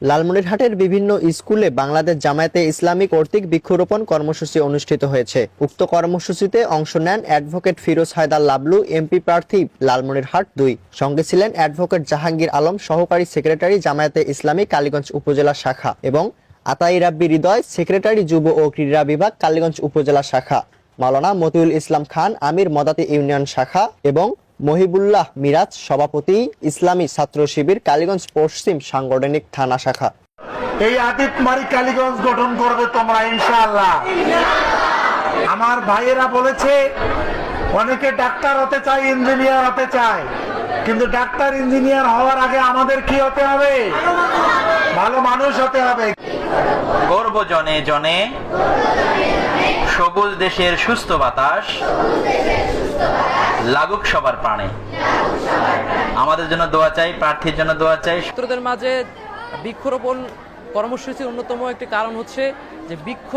লালমনিরহাটের বিভিন্ন স্কুলে বাংলাদেশ জামায়াতে ইসলামী কর্তৃক বৃক্ষরোপণ কর্মসূচি অনুষ্ঠিত হয়েছে। উক্ত কর্মসূচিতে অংশ নেন অ্যাডভোকেট ফিরোজ হায়দার লাবলু, এমপি প্রার্থী লালমনিরহাট ২। সঙ্গে ছিলেন অ্যাডভোকেট জাহাঙ্গীর আলম, সহকারী সেক্রেটারি জামায়াতে ইসলামী কালীগঞ্জ উপজেলা শাখা, এবং আতাই রাব্বি হৃদয়, সেক্রেটারি যুব ও ক্রীড়া বিভাগ কালীগঞ্জ উপজেলা শাখা, মাওলানা মতিউল ইসলাম খান আমির মদাতি ইউনিয়ন শাখা এবং মহিবুল্লাহ মিরাজ, সভাপতি ইসলামী ছাত্র শিবির কালীগঞ্জ পশ্চিম সাংগঠনিক থানা শাখা। এই আদিতমারি কালীগঞ্জ গঠন করবে তোমরা ইনশাআল্লাহ। আমার ভাইয়েরা বলেছে অনেকে ডাক্তার হতে চায়, ইঞ্জিনিয়ার হতে চায়, কিন্তু ডাক্তার ইঞ্জিনিয়ার হওয়ার আগে আমাদের কি হতে হবে? ভালো মানুষ হতে হবে। গর্ব জনে জনে সবুজ দেশের সুস্থ বাতাস লাগুক সবার প্রাণে। আমাদের জন্য দোয়া চাই, প্রার্থীর জন্য দোয়া চাই। ছাত্রদের মাঝে বৃক্ষরোপণ কর্মসূচির অন্যতম একটি কারণ হচ্ছে যে বৃক্ষ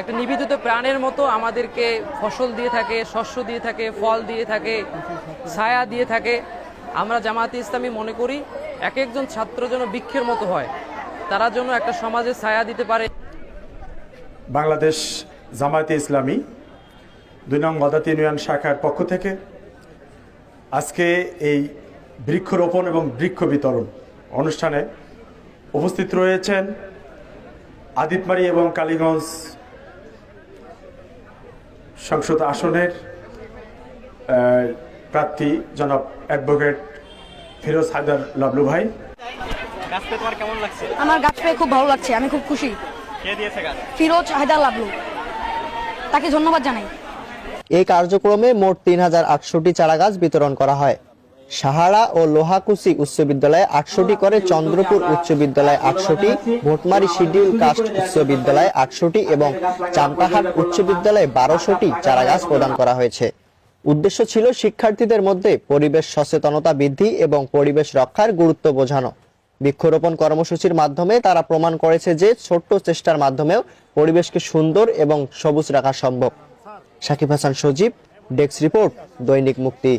একটা নিবেদিত প্রাণের মতো আমাদেরকে ফসল দিয়ে থাকে, শস্য দিয়ে থাকে, ফল দিয়ে থাকে, ছায়া দিয়ে থাকে। আমরা জামায়াতে ইসলামী মনে করি এক একজন ছাত্র যেন বৃক্ষের মতো হয়, তারা যেন একটা সমাজে ছায়া দিতে পারে। বাংলাদেশ জামায়াতে ইসলামী ২ নং মদাতি ইউনিয়ন শাখার পক্ষ থেকে আজকে এই বৃক্ষরোপণ এবং বৃক্ষ বিতরণ অনুষ্ঠানে উপস্থিত রয়েছেন আদিতমারি এবং কালীগঞ্জ সংসদ আসনের প্রার্থী জনাব অ্যাডভোকেট ফিরোজ হায়দার লাবলু ভাই। গাছ পেয়ে তোমার কেমন লাগছে? আমার গাছ পেয়ে খুব ভালো লাগছে, আমি খুব খুশি। কে দিয়েছে গাছ? ফিরোজ হায়দার লাবলু, তাকে ধন্যবাদ জানাই। এই কার্যক্রমে মোট ৩,৮০০টি চারা গাছ বিতরণ করা হয়। সাহারা ও লোহাকুচি উচ্চ বিদ্যালয়ে ৮০০টি করে, চন্দ্রপুর উচ্চ বিদ্যালয়ে ৮০০টি, ভোটমারি শিডিউল কাস্ট উচ্চ বিদ্যালয়ে ৮০০টি এবং চাম্পাহাট উচ্চ বিদ্যালয়ে ১২০০টি চারা গাছ প্রদান করা হয়েছে। উদ্দেশ্য ছিল শিক্ষার্থীদের মধ্যে পরিবেশ সচেতনতা বৃদ্ধি এবং পরিবেশ রক্ষার গুরুত্ব বোঝানো। বৃক্ষরোপণ কর্মসূচির মাধ্যমে তারা প্রমাণ করেছে যে ছোট্ট চেষ্টার মাধ্যমেও পরিবেশকে সুন্দর এবং সবুজ রাখা সম্ভব। সাকিব হাসান সজীব, ডেস্ক রিপোর্ট, দৈনিক মুক্তি।